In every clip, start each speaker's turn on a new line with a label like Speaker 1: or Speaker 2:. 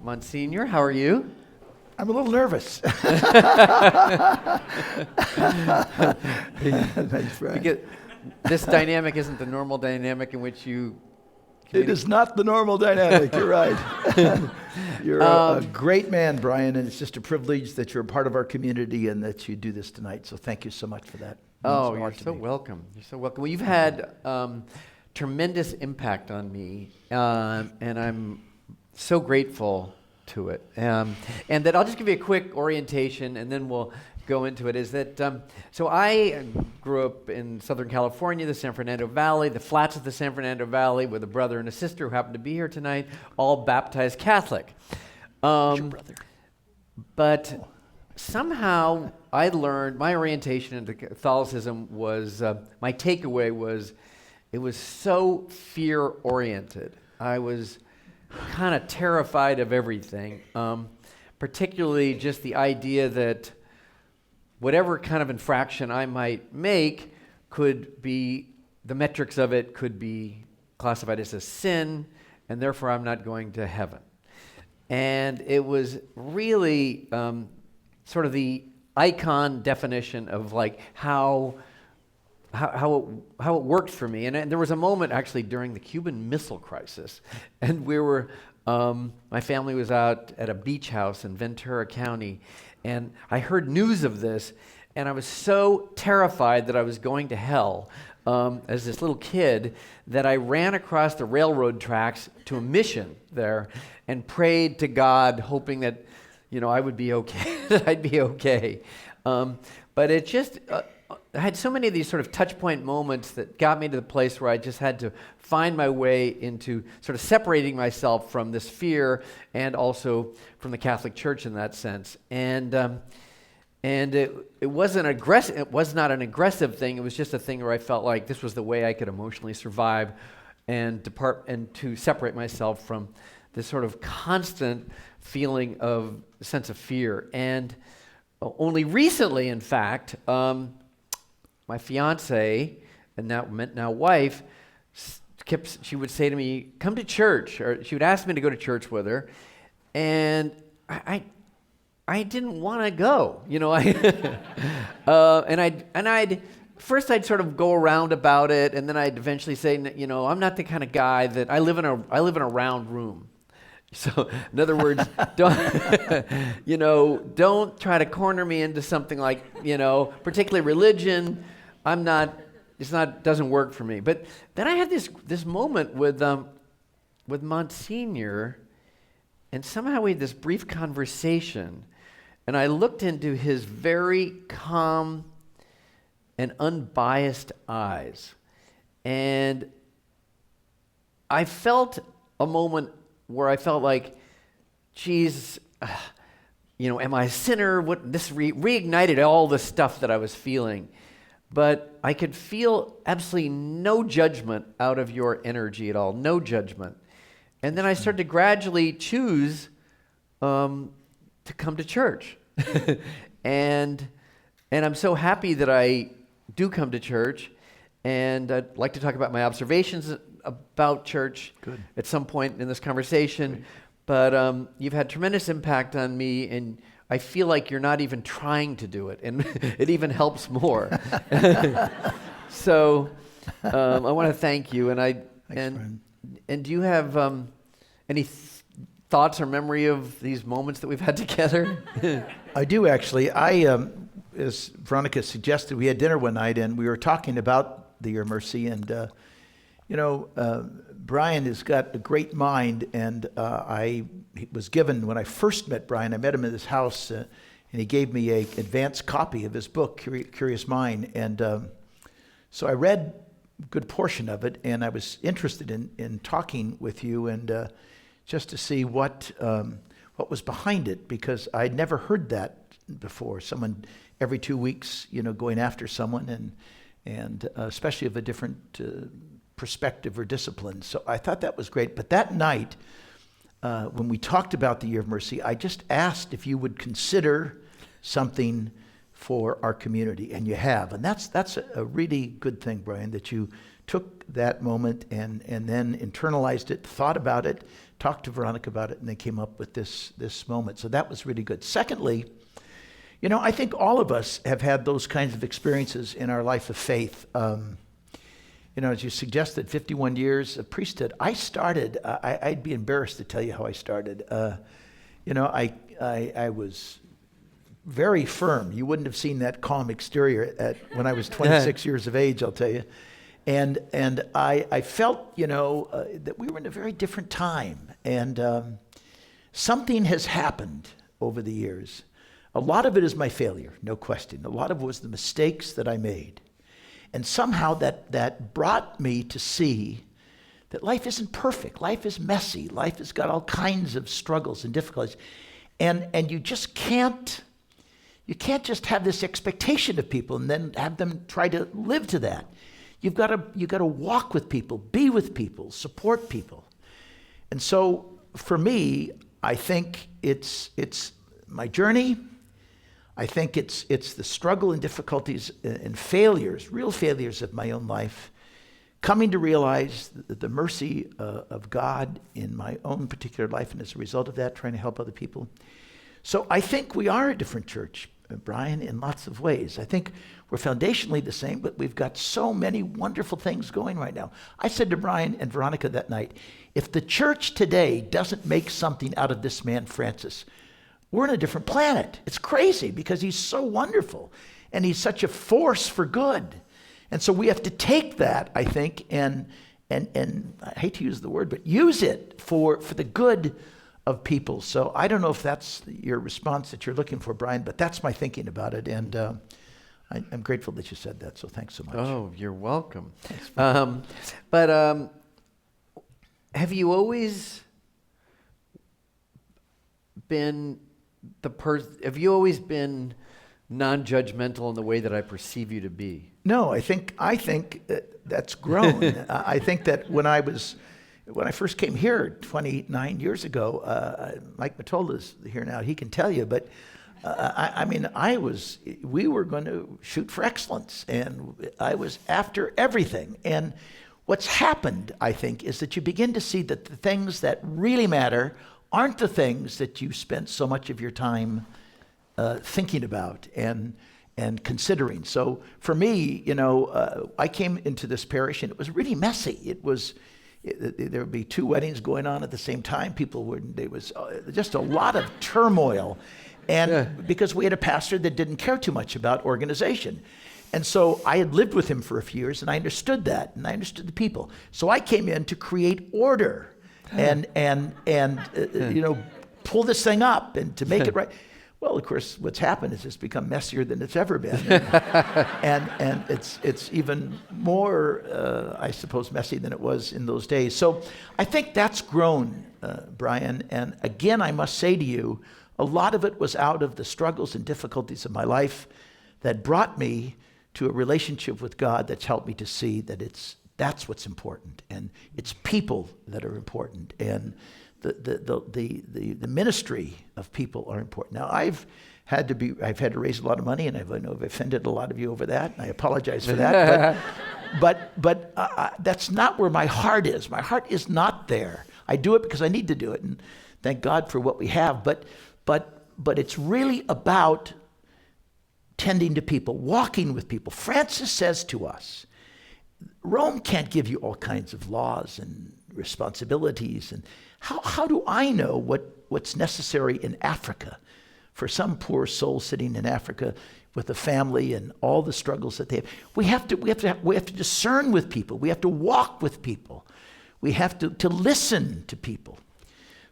Speaker 1: Monsignor. How are you?
Speaker 2: I'm a little nervous. Thanks, Brian.
Speaker 1: Because this dynamic isn't the normal dynamic in which you
Speaker 2: It is not the normal dynamic. You're right. You're a great man, Brian, and it's just a privilege that you're a part of our community and that you do this tonight. So thank you so much for that.
Speaker 1: You're so welcome. You're so welcome. Well, you've had tremendous impact on me, and I'm so grateful to it. And that I'll just give you a quick orientation, and then we'll go into it. Is that so? I grew up in Southern California, the San Fernando Valley, the flats of the San Fernando Valley, with a brother and a sister who happen to be here tonight, all baptized Catholic.
Speaker 2: Who's your brother?
Speaker 1: But somehow I learned my orientation into Catholicism was my takeaway was it was so fear-oriented. I was kind of terrified of everything, particularly just the idea that whatever kind of infraction I might make could be, the metrics of it could be classified as a sin, and therefore I'm not going to heaven. And it was really sort of the icon definition of like how it worked for me. And there was a moment actually during the Cuban Missile Crisis, and we were, my family was out at a beach house in Ventura County, and I heard news of this, and I was so terrified that I was going to hell as this little kid that I ran across the railroad tracks to a mission there and prayed to God, hoping that, I would be okay, that I'd be okay. But it just, I had so many of these sort of touch point moments that got me to the place where I just had to find my way into sort of separating myself from this fear and also from the Catholic Church in that sense. And it wasn't aggressive. It was not an aggressive thing. It was just a thing where I felt like this was the way I could emotionally survive and depart and to separate myself from this sort of constant feeling of sense of fear. And only recently, in fact, my fiance and now wife, she would say to me, "Come to church," or she would ask me to go to church with her, and I didn't want to go, and I'd first I'd sort of go around about it, and then I'd eventually say, I'm not the kind of guy that I live in a round room. So, in other words, don't try to corner me into something like, particularly religion. Doesn't work for me. But then I had this moment with Monsignor, and somehow we had this brief conversation, and I looked into his very calm and unbiased eyes, and I felt a moment where I felt like, geez, am I a sinner? What this reignited all the stuff that I was feeling. But I could feel absolutely no judgment out of your energy at all, no judgment. And then I started to gradually choose to come to church. and I'm so happy that I do come to church. And I'd like to talk about my observations about church at some point in this conversation. Great. But you've had tremendous impact on me, and I feel like you're not even trying to do it, and it even helps more. So I want to thank you, and do you have any thoughts or memory of these moments that we've had together?
Speaker 2: I do actually. As Veronica suggested, we had dinner one night, and we were talking about the Your Mercy, and Brian has got a great mind, and I was given, when I first met Brian, I met him at his house, and he gave me an advanced copy of his book, Curious Mind, and so I read a good portion of it, and I was interested in talking with you, and just to see what was behind it, because I'd never heard that before, someone every 2 weeks, going after someone, and especially of a different perspective or discipline. So I thought that was great. But that night, when we talked about the Year of Mercy, I just asked if you would consider something for our community, and you have. And that's a really good thing, Brian, that you took that moment and then internalized it, thought about it, talked to Veronica about it, and then came up with this moment. So that was really good. Secondly, I think all of us have had those kinds of experiences in our life of faith. As you suggested, 51 years of priesthood. I started, I'd be embarrassed to tell you how I started. I was very firm. You wouldn't have seen that calm exterior when I was 26 years of age, I'll tell you. And I felt, that we were in a very different time. And something has happened over the years. A lot of it is my failure, no question. A lot of it was the mistakes that I made. And somehow that brought me to see that life isn't perfect. Life is messy. Life has got all kinds of struggles and difficulties. And you just can't just have this expectation of people and then have them try to live to that. You've got to walk with people, be with people, support people. And so for me, I think it's my journey. I think it's the struggle and difficulties and failures, real failures of my own life, coming to realize the mercy of God in my own particular life, and as a result of that, trying to help other people. So I think we are a different church, Brian, in lots of ways. I think we're foundationally the same, but we've got so many wonderful things going right now. I said to Brian and Veronica that night, if the church today doesn't make something out of this man, Francis, we're on a different planet. It's crazy because he's so wonderful and he's such a force for good. And so we have to take that, I think, and I hate to use the word, but use it for the good of people. So I don't know if that's your response that you're looking for, Brian, but that's my thinking about it. And I'm grateful that you said that. So thanks so much.
Speaker 1: Oh, you're welcome. But have you always been have you always been non-judgmental in the way that I perceive you to be?
Speaker 2: No, I think that's grown. I think that when I first came here 29 years ago, Mike Matola's here now, he can tell you, but we were going to shoot for excellence, and I was after everything. And what's happened, I think, is that you begin to see that the things that really matter aren't the things that you spent so much of your time thinking about and considering. So for me, I came into this parish and it was really messy. There would be 2 weddings going on at the same time. There was just a lot of turmoil. And because we had a pastor that didn't care too much about organization. And so I had lived with him for a few years and I understood that and I understood the people. So I came in to create order and pull this thing up and to make it right. Well, of course, what's happened is it's become messier than it's ever been. And it's even more, I suppose, messy than it was in those days. So I think that's grown, Brian. And again, I must say to you, a lot of it was out of the struggles and difficulties of my life that brought me to a relationship with God that's helped me to see that that's what's important. And it's people that are important. And the ministry of people are important. Now, I've had to raise a lot of money, and I know I've offended a lot of you over that, and I apologize for that. but that's not where my heart is. My heart is not there. I do it because I need to do it, and thank God for what we have. But it's really about tending to people, walking with people. Francis says to us, Rome can't give you all kinds of laws and responsibilities. And how do I know what's necessary in Africa for some poor soul sitting in Africa with a family and all the struggles that they have? We have to discern with people. We have to walk with people. We have to listen to people.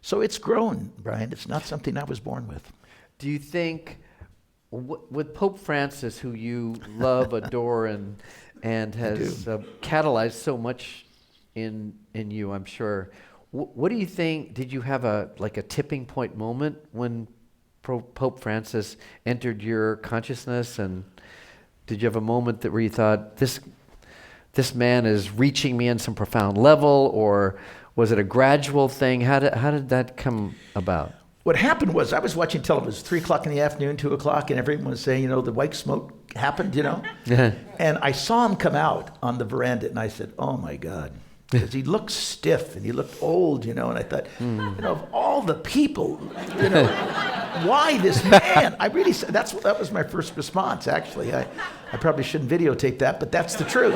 Speaker 2: So it's grown, Brian. It's not something I was born with.
Speaker 1: Do you think with Pope Francis, who you love, adore, and has catalyzed so much in you, I'm sure. What do you think? Did you have a tipping point moment when Pope Francis entered your consciousness, and did you have a moment where you thought this man is reaching me on some profound level, or was it a gradual thing? How did that come about?
Speaker 2: what happened was I was watching television. It was 3 o'clock in the afternoon, 2 o'clock, and everyone was saying, the white smoke happened, And I saw him come out on the veranda, and I said, oh, my God. Because he looked stiff, and he looked old, and I thought, of all the people, why this man? I really said, that was my first response, actually. I probably shouldn't videotape that, but that's the truth.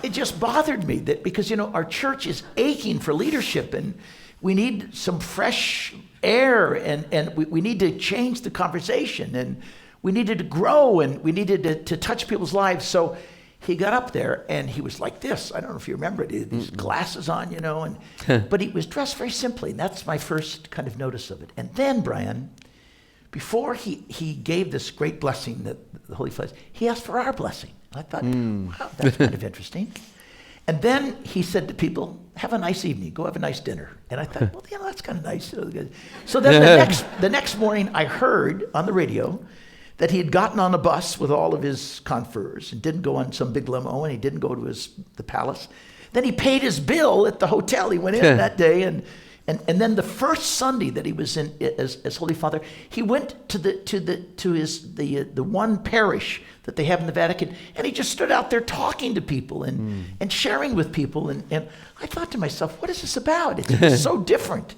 Speaker 2: It just bothered me that because, our church is aching for leadership, and we need some fresh air, and we need to change the conversation, and we needed to grow, and we needed to touch people's lives. So he got up there, and he was like this. I don't know if you remember it. He had these glasses on, but he was dressed very simply, and that's my first kind of notice of it. And then, Brian, before he gave this great blessing that the Holy Father, he asked for our blessing. I thought, wow, that's kind of interesting. And then he said to people, have a nice evening, go have a nice dinner. And I thought, well, that's kind of nice. So then the next morning I heard on the radio that he had gotten on a bus with all of his confreres and didn't go on some big limo, and he didn't go to the palace. Then he paid his bill at the hotel. He went in that day, and then the first Sunday that he was in as Holy Father, he went to the one parish that they have in the Vatican, and he just stood out there talking to people and sharing with people. And I thought to myself, what is this about? It's so different,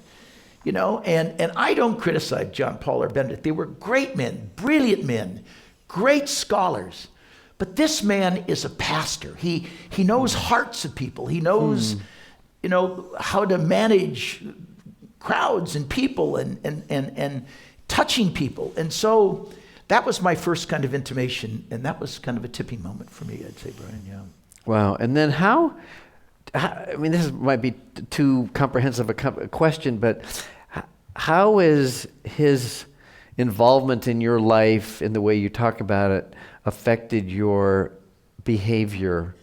Speaker 2: And I don't criticize John Paul or Benedict. They were great men, brilliant men, great scholars. But this man is a pastor. He knows hearts of people. He knows, how to manage crowds and people and touching people. And so that was my first kind of intimation, and that was kind of a tipping moment for me, I'd say, Brian, yeah.
Speaker 1: Wow. And then how this might be too comprehensive a question, but how is his involvement in your life, in the way you talk about it, affected your behavior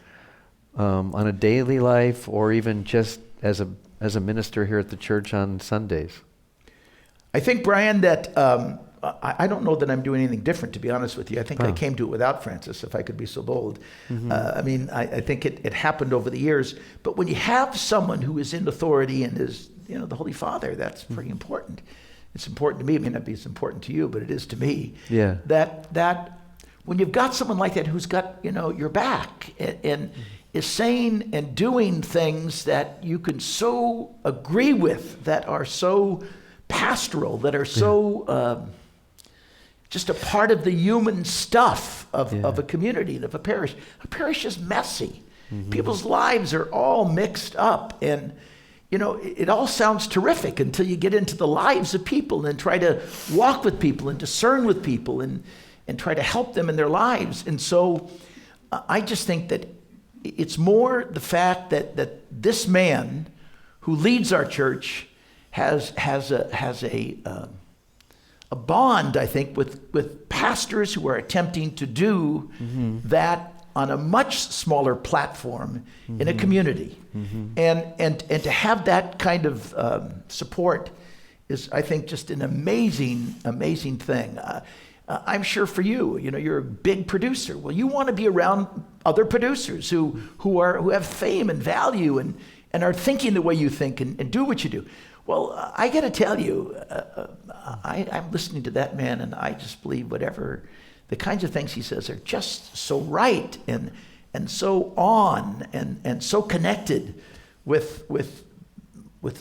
Speaker 1: on a daily life, or even just as a minister here at the church on Sundays?
Speaker 2: I think, Brian, that I don't know that I'm doing anything different, to be honest with you. I think I came to it without Francis, if I could be so bold. I think it happened over the years. But when you have someone who is in authority and is, the Holy Father, that's pretty important. It's important to me. It may not be as important to you, but it is to me.
Speaker 1: Yeah.
Speaker 2: That when you've got someone like that who's got, your back and is saying and doing things that you can so agree with, that are so pastoral, that are so just a part of the human stuff of a community and of a parish. A parish is messy. People's lives are all mixed up, and it all sounds terrific until you get into the lives of people and try to walk with people and discern with people and try to help them in their lives. And so I just think that it's more the fact that this man who leads our church has a bond, I think, with pastors who are attempting to do that on a much smaller platform in a community. And to have that kind of support is, I think, just an amazing thing. I'm sure for you, you're a big producer. Well, you want to be around other producers who have fame and value and are thinking the way you think and do what you do. Well, I got to tell you, I'm listening to that man, and I just believe the kinds of things he says are just so right and so on and so connected with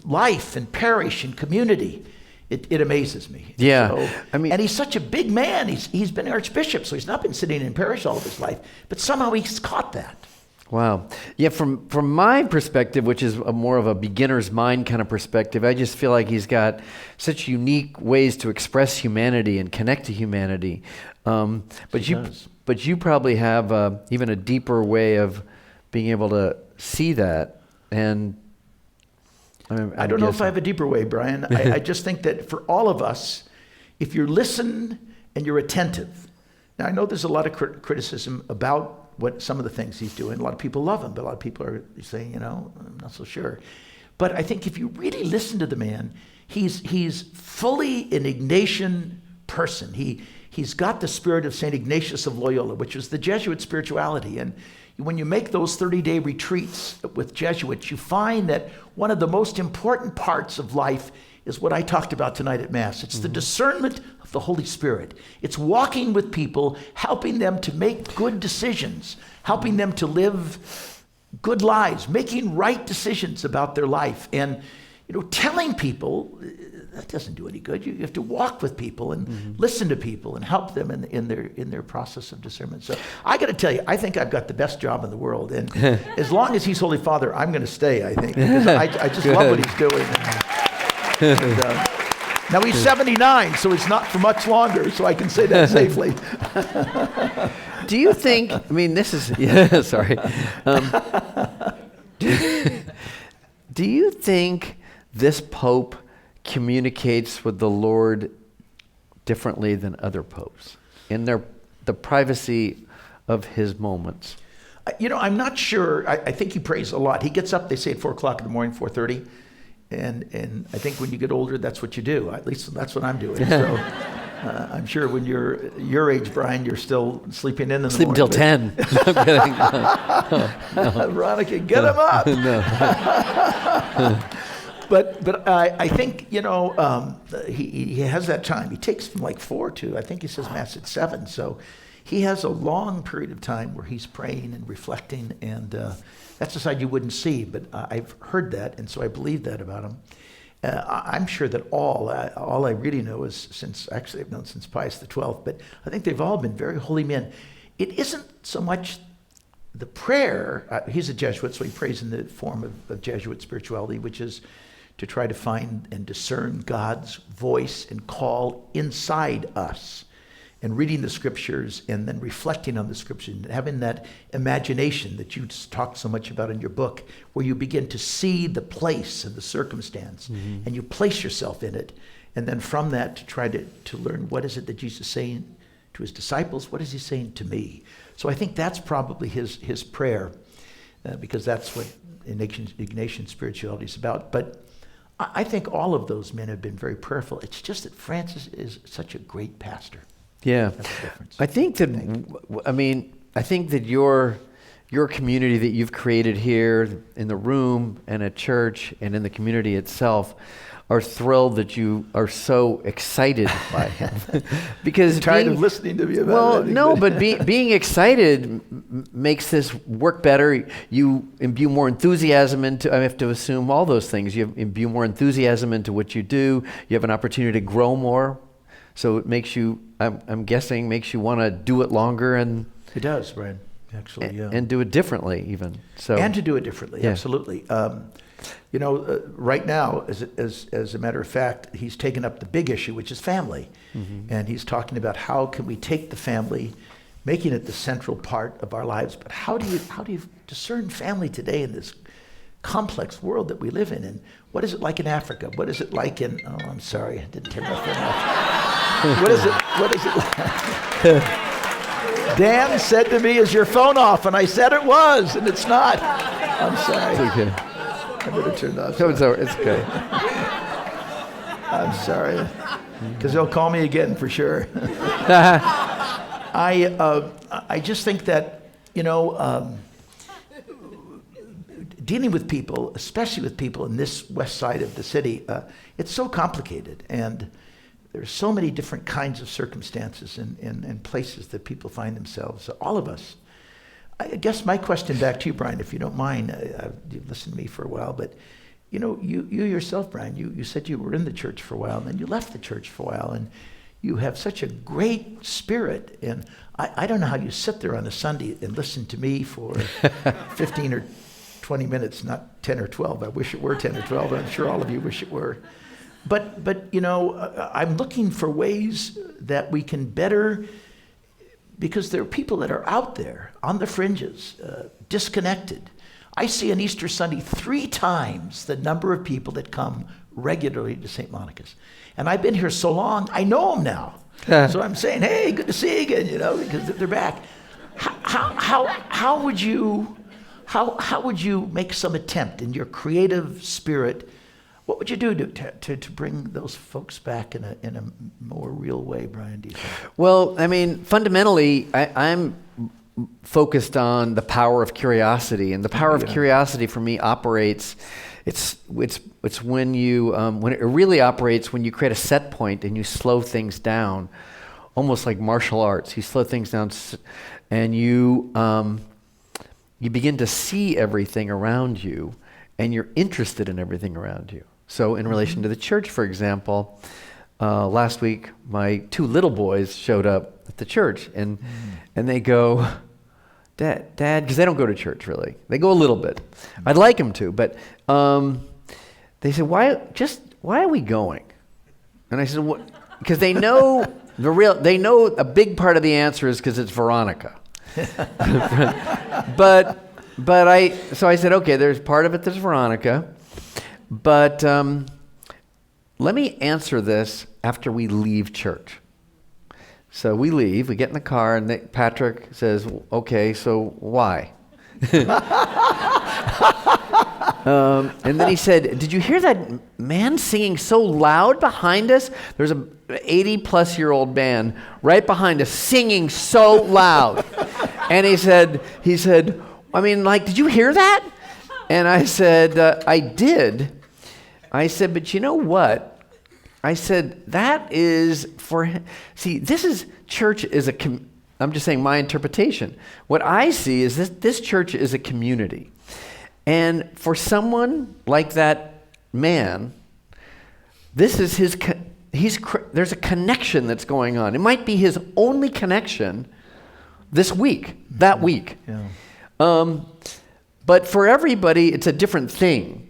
Speaker 2: life and parish and community. It amazes me.
Speaker 1: Yeah,
Speaker 2: so, and he's such a big man. He's been archbishop, so he's not been sitting in parish all of his life, but somehow he's caught that.
Speaker 1: Wow. Yeah, from my perspective, which is more of a beginner's mind kind of perspective, I just feel like he's got such unique ways to express humanity and connect to humanity. But you probably have even a deeper way of being able to see that. And
Speaker 2: I don't know if I have a deeper way, Brian. I just think that for all of us, if you listen and you're attentive. Now, I know there's a lot of criticism about what some of the things he's doing. A lot of people love him, but a lot of people are saying, I'm not so sure. But I think if you really listen to the man, he's fully an Ignatian person. He's got the spirit of St. Ignatius of Loyola, which was the Jesuit spirituality. And, when you make those 30-day retreats with Jesuits, you find that one of the most important parts of life is what I talked about tonight at Mass. It's the discernment of the Holy Spirit. It's walking with people, helping them to make good decisions, helping them to live good lives, making right decisions about their life. And, telling people, that doesn't do any good. You have to walk with people and listen to people and help them in their process of discernment. So I got to tell you, I think I've got the best job in the world. And as long as he's Holy Father, I'm going to stay, I think, because I just love what he's doing. And, now he's 79, so it's not for much longer, so I can say that safely.
Speaker 1: Do you think, this is, sorry. Do you think this Pope communicates with the Lord differently than other popes in the privacy of his moments?
Speaker 2: I'm not sure. I think he prays a lot. He gets up, they say, at 4 o'clock in the morning, 4:30. And I think when you get older, that's what you do. At least that's what I'm doing. So I'm sure when you're your age, Brian, you're still sleeping in the
Speaker 1: Sleep
Speaker 2: morning.
Speaker 1: Until 10. I'm kidding. No.
Speaker 2: Veronica, get him up.
Speaker 1: No.
Speaker 2: But I think, he has that time. He takes from like 4 to, I think he says Mass at 7. So he has a long period of time where he's praying and reflecting, and that's a side you wouldn't see, but I've heard that, and so I believe that about him. I'm sure that all I really know is I've known since Pius XII, but I think they've all been very holy men. It isn't so much the prayer. He's a Jesuit, so he prays in the form of Jesuit spirituality, which is to try to find and discern God's voice and call inside us, and reading the scriptures and then reflecting on the scriptures and having that imagination that you talked so much about in your book, where you begin to see the place and the circumstance, and you place yourself in it, and then from that to try to learn, what is it that Jesus is saying to his disciples? What is he saying to me? So I think that's probably his prayer, because that's what Ignatian spirituality is about. But I think all of those men have been very prayerful. It's just that Francis is such a great pastor.
Speaker 1: Yeah,
Speaker 2: that's the difference.
Speaker 1: I think that your community that you've created here in the room and at church and in the community itself are thrilled that you are so excited by him. Because
Speaker 2: tired of listening to me about it.
Speaker 1: No, but being excited makes this work better. You imbue more enthusiasm into, I have to assume, all those things. You imbue more enthusiasm into what you do. You have an opportunity to grow more. So it makes you, I'm guessing, makes you want to do it longer and
Speaker 2: it does, Brian. Actually, yeah.
Speaker 1: And do it differently, even. So
Speaker 2: and to do it differently, yeah. Absolutely. Right now, as a matter of fact, he's taken up the big issue, which is family, and he's talking about how can we take the family, making it the central part of our lives. But how do you discern family today in this complex world that we live in? And what is it like in Africa? What is it like in? Oh, I'm sorry, I didn't turn my phone off. What is it like? Dan said to me, "Is your phone off?" And I said it was, and it's not. I'm sorry.
Speaker 1: It's okay.
Speaker 2: I better turn it off.
Speaker 1: So it's okay.
Speaker 2: I'm sorry, because they'll call me again for sure. I just think that dealing with people, especially with people in this west side of the city, it's so complicated, and there's so many different kinds of circumstances and places that people find themselves. All of us. I guess my question back to you, Brian, if you don't mind, you've listened to me for a while, but you yourself, Brian, you said you were in the church for a while, and then you left the church for a while, and you have such a great spirit, and I don't know how you sit there on a Sunday and listen to me for 15 or 20 minutes, not 10 or 12. I wish it were 10 or 12. I'm sure all of you wish it were. But I'm looking for ways that we can better, because there are people that are out there on the fringes, disconnected. I see on Easter Sunday 3 times the number of people that come regularly to St. Monica's. And I've been here so long, I know them now. So I'm saying, hey, good to see you again, because they're back. How would you make some attempt in your creative spirit? What would you do to bring those folks back in a more real way, Brian, do you think?
Speaker 1: Well, fundamentally, I'm focused on the power of curiosity, and the power of curiosity for me operates. It's when you when it really operates when you create a set point and you slow things down, almost like martial arts. You slow things down, and you begin to see everything around you, and you're interested in everything around you. So in relation to the church, for example, last week my 2 little boys showed up at the church, and they go, Dad, because they don't go to church really. They go a little bit. I'd like them to, but they said, why are we going? And I said, what? Because they know they know a big part of the answer is because it's Veronica. So I said, okay, there's part of it that's Veronica, but let me answer this after we leave church. So we leave, we get in the car, and Patrick says, okay, so why? And then he said, did you hear that man singing so loud behind us? There's a 80-plus-year-old man right behind us singing so loud. And he said, I mean, like, did you hear that? And I said, I did. I said, but you know what? I said, that is for, see, church is I'm just saying my interpretation. What I see is this church is a community. And for someone like that man, this is there's a connection that's going on. It might be his only connection that week.
Speaker 2: Yeah.
Speaker 1: But for everybody, it's a different thing.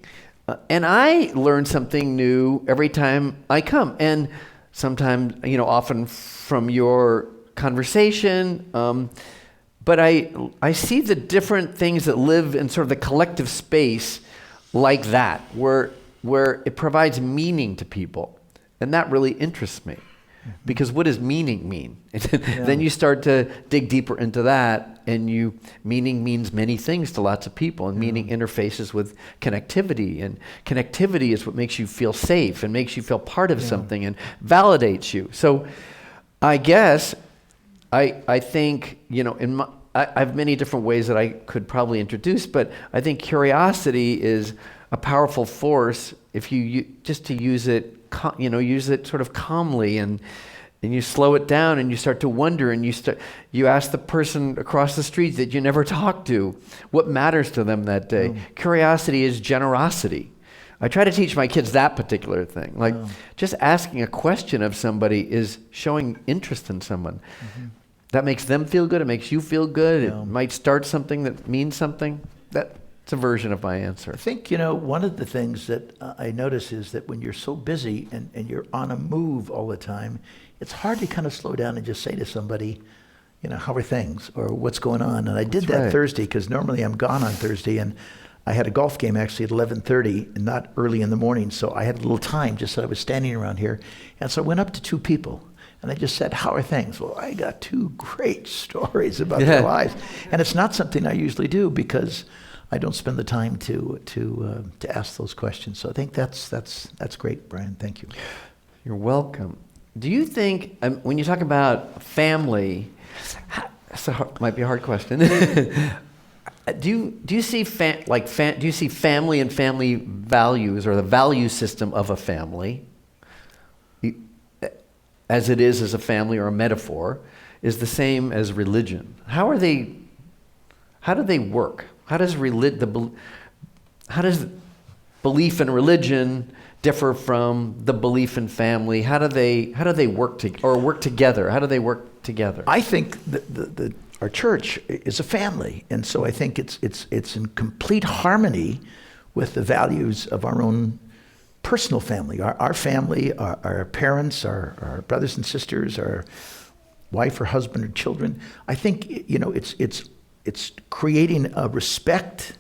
Speaker 1: And I learn something new every time I come. And sometimes, often from your conversation, but I see the different things that live in sort of the collective space like that, where it provides meaning to people. And that really interests me. Because what does meaning mean? Then you start to dig deeper into that, and meaning means many things to lots of people, and meaning interfaces with connectivity, and connectivity is what makes you feel safe and makes you feel part of something and validates you. So I guess I think, I have many different ways that I could probably introduce, but I think curiosity is a powerful force if you just to use it sort of calmly, and you slow it down, and you start to wonder, and you ask the person across the street that you never talked to what matters to them that day. Curiosity is generosity. I try to teach my kids that particular thing. Like just asking a question of somebody is showing interest in someone. That makes them feel good. It makes you feel good. It might start something that means something. It's a version of my answer.
Speaker 2: I think, one of the things that I notice is that when you're so busy and you're on a move all the time, it's hard to kind of slow down and just say to somebody, how are things, or what's going on? And I did that Thursday, because normally I'm gone on Thursday, and I had a golf game actually at 11:30, and not early in the morning, so I had a little time just so I was standing around here. And so I went up to 2 people, and I just said, how are things? Well, I got 2 great stories about their lives. And it's not something I usually do, because I don't spend the time to ask those questions. So I think that's great, Brian. Thank you.
Speaker 1: You're welcome. Do you think when you talk about family, might be a hard question. do you see do you see family and family values, or the value system of a family, as it is as a family or a metaphor, is the same as religion? How do they work? How does belief in religion differ from the belief in family? How do they work together? How do they work together?
Speaker 2: I think our church is a family, and so I think it's in complete harmony with the values of our own personal family. Our family, our parents, our brothers and sisters, our wife or husband or children. I think it's creating a respect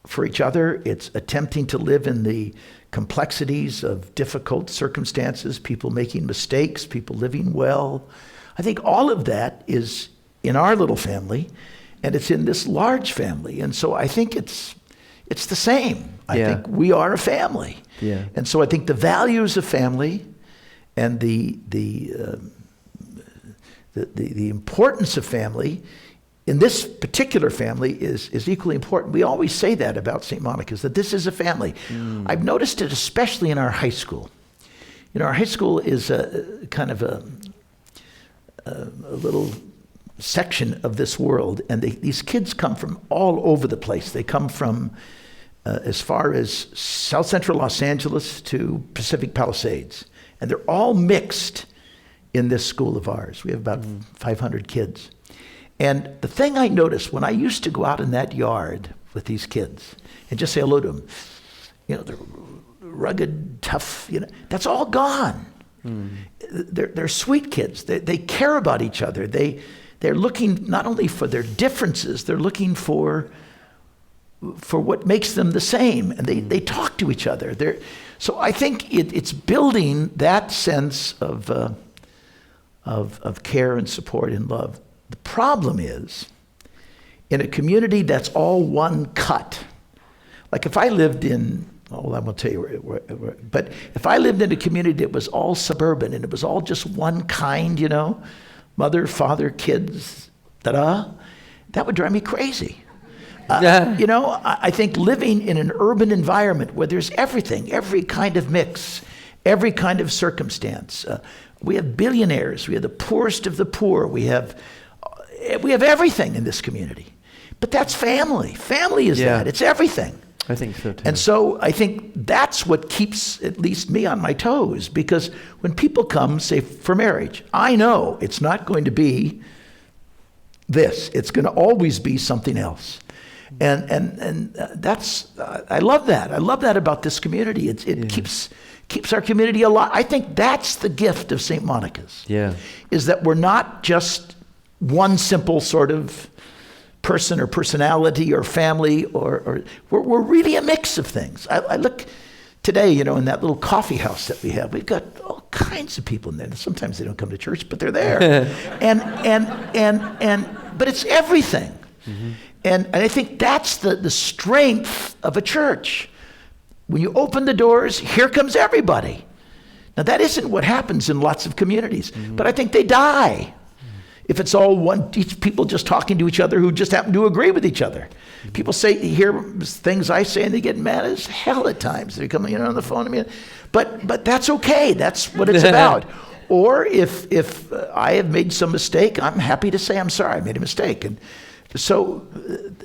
Speaker 2: for each other. It's attempting to live in the complexities of difficult circumstances, people making mistakes, people living well. I think all of that is in our little family, and it's in this large family. And so I think it's the same. I think we are a family.
Speaker 1: Yeah.
Speaker 2: And so I think the values of family and the importance of family in this particular family is equally important. We always say that about St. Monica's, that this is a family. I've noticed it especially in our high school. Our high school is a kind of a little section of this world, and these kids come from all over the place. They come from as far as South Central Los Angeles to Pacific Palisades, and they're all mixed in this school of ours. We have about 500 kids. And the thing I noticed when I used to go out in that yard with these kids and just say hello to them, they're rugged, tough, that's all gone. They're sweet kids. They care about each other. They're looking not only for their differences, they're looking for what makes them the same, and they talk to each other. So I think it's building that sense of care and support and love. The problem is, in a community that's all one cut, like if I lived in, I won't tell you but if I lived in a community that was all suburban and it was all just one kind, mother, father, kids, that would drive me crazy. I think living in an urban environment where there's everything, every kind of mix, every kind of circumstance. We have billionaires. We have the poorest of the poor. We have everything in this community. But that's family. Family is that. It's everything.
Speaker 1: I think so too.
Speaker 2: And so I think that's what keeps at least me on my toes, because when people come, say, for marriage, I know it's not going to be this. It's going to always be something else. And that's, I love that. I love that about this community. It keeps our community alive. I think that's the gift of St. Monica's.
Speaker 1: Yeah.
Speaker 2: Is that we're not just one simple sort of person or personality or family, or we're really a mix of things. I look today, in that little coffee house that we have, we've got all kinds of people in there. Sometimes they don't come to church, but they're there. But it's everything. Mm-hmm. And I think that's the strength of a church. When you open the doors, here comes everybody. Now that isn't what happens in lots of communities, but I think they die if it's all each people just talking to each other who just happen to agree with each other. People hear things I say and they get mad as hell at times. They come on the phone to me, but that's okay. That's what it's about. Or if I have made some mistake, I'm happy to say I'm sorry. I made a mistake. And so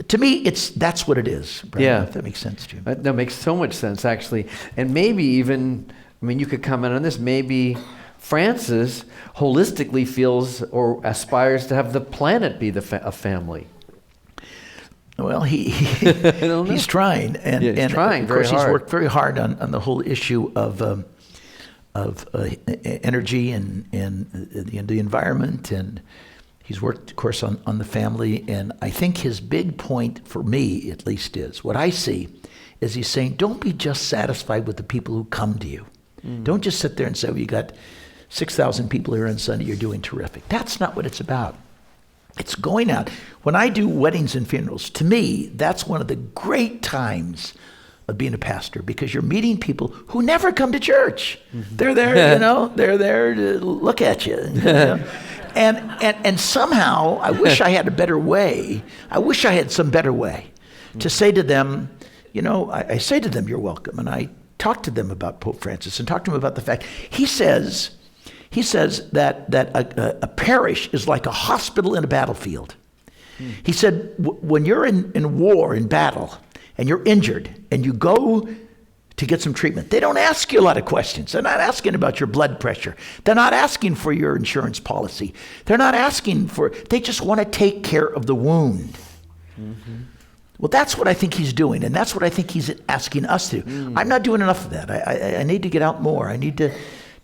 Speaker 2: to me, that's what it is. Brian, if that makes sense to you.
Speaker 1: That makes so much sense, actually. And maybe even, you could comment on this, maybe Francis holistically feels or aspires to have the planet be a family.
Speaker 2: Well, he's trying. And
Speaker 1: trying
Speaker 2: of course,
Speaker 1: very hard.
Speaker 2: He's worked very hard on the whole issue of energy and the environment, and he's worked, of course, on the family. And I think his big point, for me at least, is what I see is he's saying, don't be just satisfied with the people who come to you. Don't just sit there and say, well, you got 6,000 people here on Sunday, you're doing terrific. That's not what it's about. It's going out. When I do weddings and funerals, to me, that's one of the great times of being a pastor, because you're meeting people who never come to church. Mm-hmm. They're there, they're there to look at you. And somehow, I wish I had a better way. I wish I had some better way to say to them, I say to them, you're welcome. And I talk to them about Pope Francis and talk to them about the fact, he says that a parish is like a hospital in a battlefield. He said, when you're in war, in battle, and you're injured, and you go to get some treatment, they don't ask you a lot of questions. They're not asking about your blood pressure. They're not asking for your insurance policy. They're not asking they just want to take care of the wound. Mm-hmm. Well, that's what I think he's doing, and that's what I think he's asking us to do. I'm not doing enough of that. I need to get out more. I need to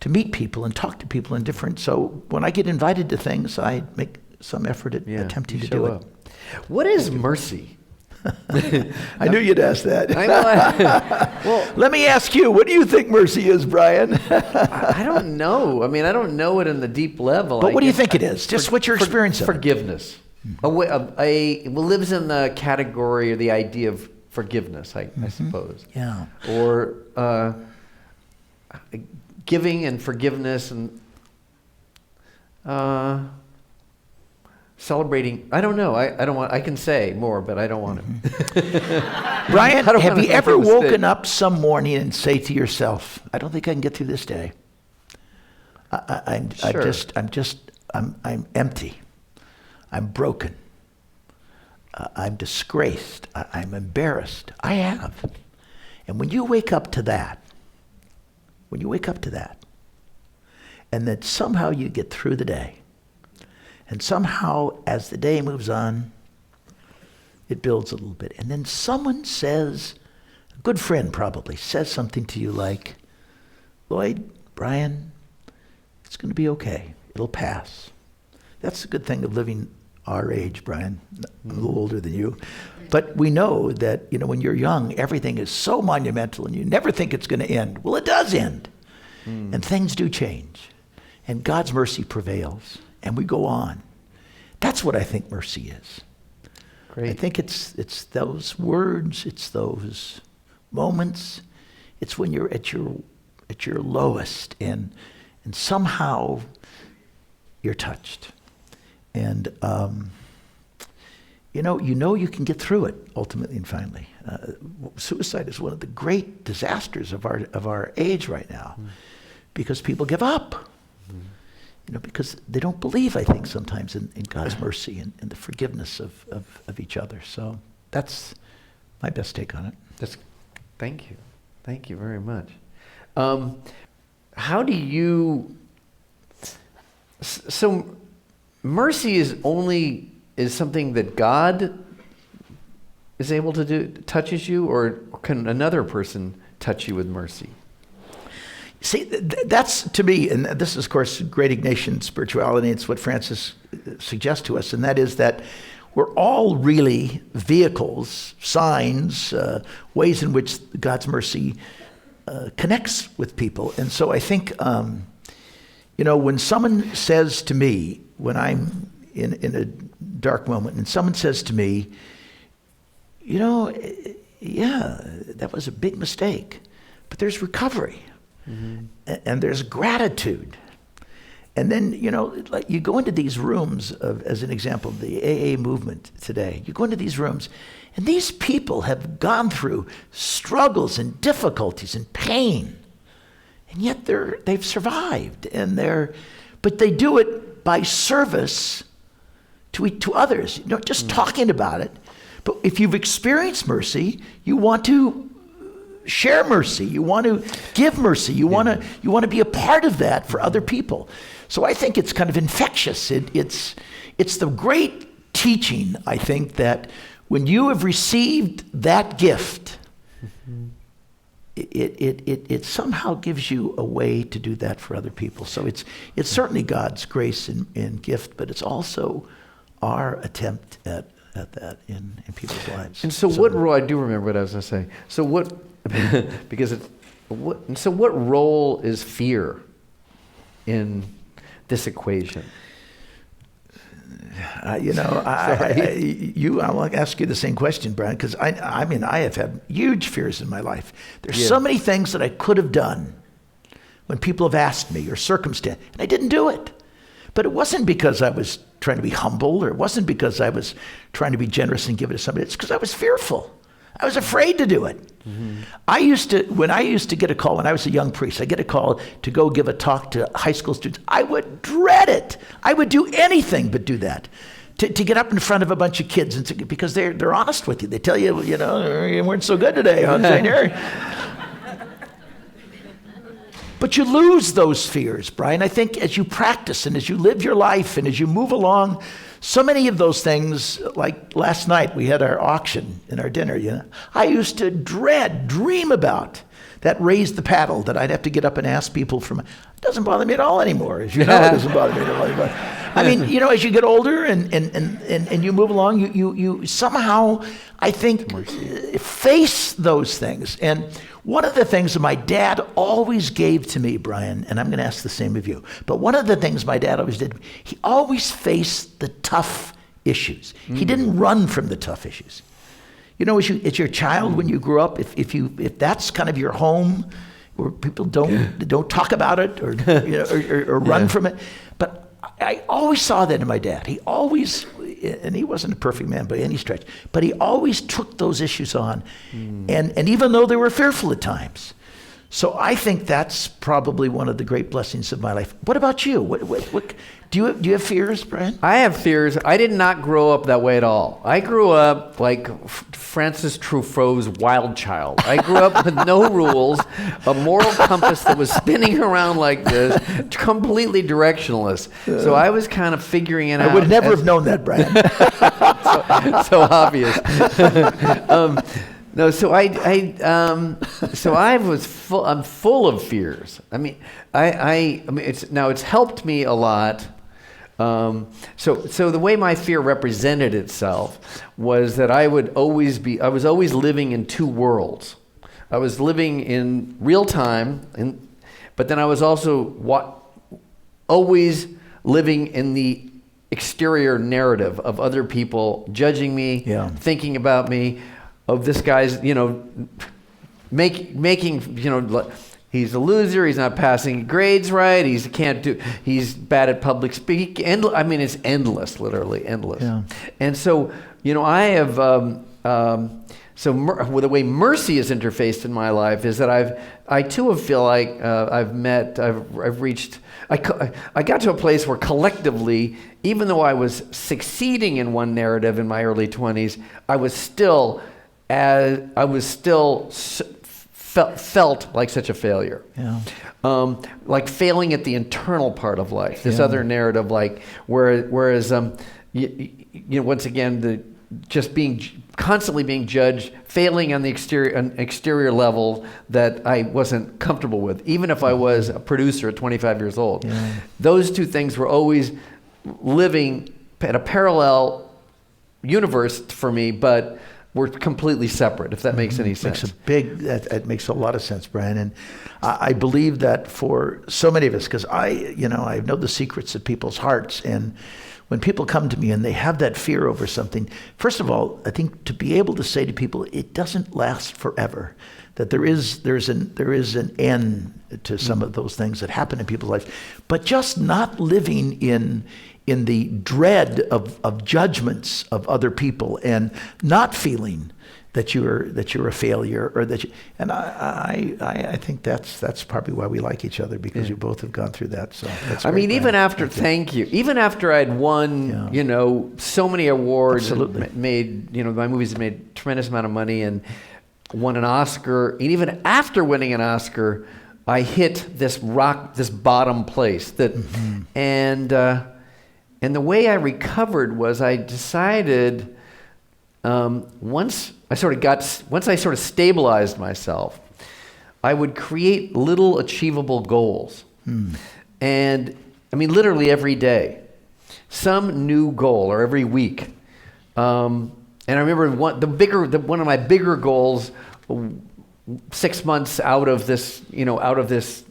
Speaker 2: meet people and talk to people in different. So when I get invited to things, I make some effort at attempting to do it.
Speaker 1: What is mercy?
Speaker 2: I knew you'd ask that. Well, let me ask you, what do you think mercy is, Brian?
Speaker 1: I don't know. I don't know it in the deep level.
Speaker 2: But what do you think it is? Just what's your experience of it?
Speaker 1: Forgiveness. Lives in the category or the idea of forgiveness, I suppose.
Speaker 2: Yeah.
Speaker 1: Or giving and forgiveness and celebrating. I don't know. I don't want. I can say more, but I don't want to.
Speaker 2: Brian,
Speaker 1: I don't
Speaker 2: have
Speaker 1: wanna
Speaker 2: you
Speaker 1: make
Speaker 2: ever
Speaker 1: a mistake.
Speaker 2: woken up some morning and say to yourself, "I don't think I can get through this day. I'm
Speaker 1: Sure.
Speaker 2: I'm empty. I'm broken. I'm disgraced. I'm embarrassed." I have. And when you wake up to that, and then somehow you get through the day, and somehow as the day moves on, it builds a little bit. And then someone says, a good friend probably, says something to you like, "Lloyd, Brian, it's going to be okay. It'll pass." That's the good thing of living our age, Brian. I'm a little older than you. But we know that, when you're young, everything is so monumental and you never think it's going to end. Well, it does end. And things do change. And God's mercy prevails. And we go on. That's what I think mercy is.
Speaker 1: Great.
Speaker 2: I think it's those words, it's those moments. It's when you're at your lowest and somehow you're touched. And you know you can get through it ultimately and finally. Suicide is one of the great disasters of our age right now, because people give up. Because they don't believe, I think, sometimes in God's mercy and the forgiveness of each other. So that's my best take on it.
Speaker 1: Thank you very much. How do you? So mercy is something that God is able to do, touches you, or can another person touch you with mercy?
Speaker 2: See, that's, to me, and this is, of course, great Ignatian spirituality. It's what Francis suggests to us, and that is that we're all really vehicles, signs, ways in which God's mercy connects with people. And so I think, when someone says to me, when I'm in a dark moment, and someone says to me, yeah, that was a big mistake, but there's recovery. And there's gratitude. And then, like you go into these rooms as an example, the AA movement today, you go into these rooms and these people have gone through struggles and difficulties and pain. And yet they've survived but they do it by service to others, just talking about it. But if you've experienced mercy, you want to share mercy. You want to give mercy. You want to be a part of that for other people. So I think it's kind of infectious. It's the great teaching, I think, that when you have received that gift, it somehow gives you a way to do that for other people. So it's certainly God's grace and gift, but it's also our attempt at that in people's lives.
Speaker 1: And so what role? I do remember what I was going to say. So what? What role is fear in this equation?
Speaker 2: I will ask you the same question, Brian, because I have had huge fears in my life. There's so many things that I could have done when people have asked me, or circumstance, and I didn't do it. But it wasn't because I was trying to be humble, or it wasn't because I was trying to be generous and give it to somebody. It's because I was fearful. I was afraid to do it. When I used to get a call, when I was a young priest, I get a call to go give a talk to high school students. I would dread it. I would do anything but do that. To get up in front of a bunch of kids, because they're honest with you. They tell you, you weren't so good today, huh, St. Harry? But you lose those fears, Brian. I think as you practice and as you live your life and as you move along, so many of those things, like last night, we had our auction and our dinner, I used to dream about that raise the paddle that I'd have to get up and ask people from. It doesn't bother me at all anymore. As you know, it doesn't bother me at all anymore. I mean, as you get older and you move along, you somehow, I think, face those things. And one of the things that my dad always gave to me, Brian, and I'm going to ask the same of you, but one of the things my dad always did, he always faced the tough issues. He didn't run from the tough issues. As your child, when you grew up, if that's kind of your home, where people don't talk about it or run from it, but I always saw that in my dad. He always, and he wasn't a perfect man by any stretch, but he always took those issues on. And even though they were fearful at times. So I think that's probably one of the great blessings of my life. What about you? What do you have fears, Brian?
Speaker 1: I have fears. I did not grow up that way at all. I grew up like Francis Truffaut's Wild Child. I grew up with no rules, a moral compass that was spinning around like this, completely directionless. So I was kind of figuring it out.
Speaker 2: I would never have known that, Brian.
Speaker 1: so obvious. No, so I'm full of fears. I mean, it's helped me a lot. So the way my fear represented itself was that I was always living in two worlds. I was living in real time, but then I was also always living in the exterior narrative of other people judging me, thinking about me. Of this guy's, making, he's a loser. He's not passing grades right. He's bad at public speaking. It's endless, literally endless. Yeah. And so, I have, the way mercy is interfaced in my life is that I too feel like I've reached. I got to a place where collectively, even though I was succeeding in one narrative in my early 20s, I was still felt like such a failure. Yeah. Like failing at the internal part of life. This other narrative, like whereas once again constantly being judged, failing on the exterior level that I wasn't comfortable with, even if I was a producer at 25 years old. Yeah. Those two things were always living at a parallel universe for me, but we're completely separate, if that makes any sense.
Speaker 2: That makes a lot of sense, Brian. And I believe that for so many of us, because I know the secrets of people's hearts. And when people come to me and they have that fear over something, first of all, I think to be able to say to people, it doesn't last forever. That there is an end to some of those things that happen in people's lives. But just not living in the dread of judgments of other people and not feeling that you're a failure or that you, and I think that's probably why we like each other, because you both have gone through that. So that's great, Brian.
Speaker 1: Even after I'd won, so many awards, made, my movies made a tremendous amount of money and won an Oscar. And even after winning an Oscar, I hit this bottom place and the way I recovered was I decided once I sort of stabilized myself, I would create little achievable goals. And literally every day, some new goal, or every week. And I remember one of my bigger goals 6 months out of this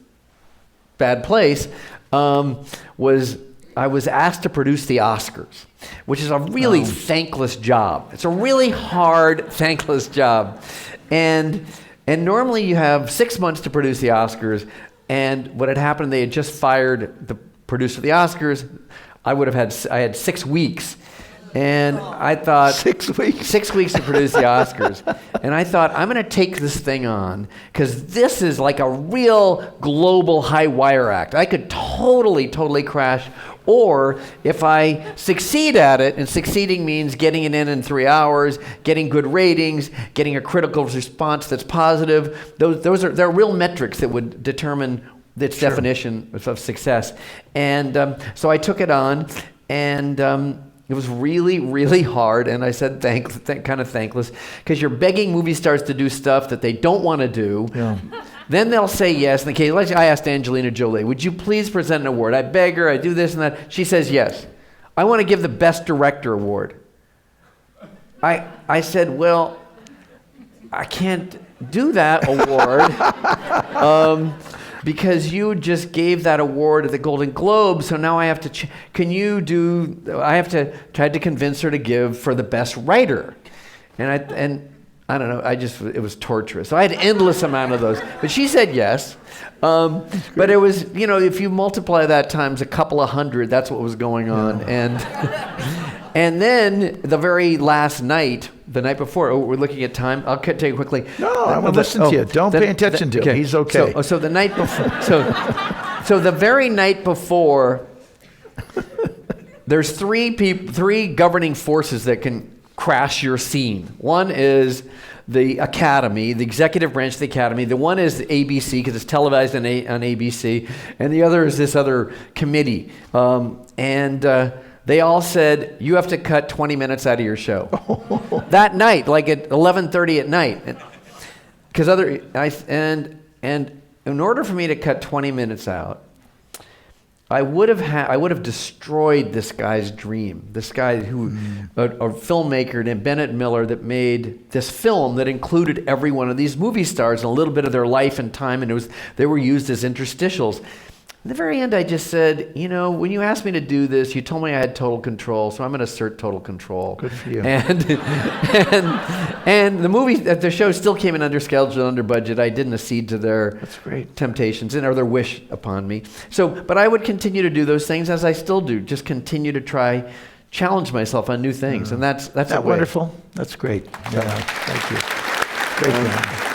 Speaker 1: bad place was I was asked to produce the Oscars, which is a really thankless job. It's a really hard, thankless job. And normally you have 6 months to produce the Oscars, and what had happened, they had just fired the producer of the Oscars. I had 6 weeks. And I thought 6 weeks. 6 weeks to produce the Oscars. And I thought, I'm going to take this thing on because this is like a real global high wire act. I could totally crash. Or if I succeed at it, and succeeding means getting it in 3 hours, getting good ratings, getting a critical response that's positive, there are real metrics that would determine its definition of success. And so I took it on, and it was really, really hard, and I said kind of thankless, because you're begging movie stars to do stuff that they don't want to do. Yeah. Then they'll say yes. In the case, I asked Angelina Jolie, would you please present an award? I beg her, I do this and that. She says yes. I want to give the Best Director award. I said, well, I can't do that award because you just gave that award at the Golden Globe, so now I have to, tried to convince her to give for the Best Writer. And I don't know. It was torturous. So I had endless amount of those. But she said yes. But it was, if you multiply that times a couple of hundred, that's what was going on. And and then the very last night, the night before, we're looking at time. I'll tell you quickly.
Speaker 2: No, I'm going to listen to you. Don't pay attention to him. He's okay.
Speaker 1: So the night before, so the very night before, there's three governing forces that can crash your scene. One is the Academy, the executive branch of the Academy. The one is the ABC, because it's televised on ABC. And the other is this other committee. They all said, you have to cut 20 minutes out of your show. That night, like at 11:30 at night. Because and in order for me to cut 20 minutes out, I would have destroyed this guy's dream. This guy who, a filmmaker named Bennett Miller, that made this film that included every one of these movie stars and a little bit of their life and time, and they were used as interstitials. At the very end, I just said, when you asked me to do this, you told me I had total control, so I'm going to assert total control.
Speaker 2: Good for you.
Speaker 1: And the show still came in under schedule, under budget. I didn't accede to their temptations or their wish upon me. But I would continue to do those things as I still do. Just continue to try, challenge myself on new things, and that's
Speaker 2: that wonderful. That's great. Yeah, thank you. Great.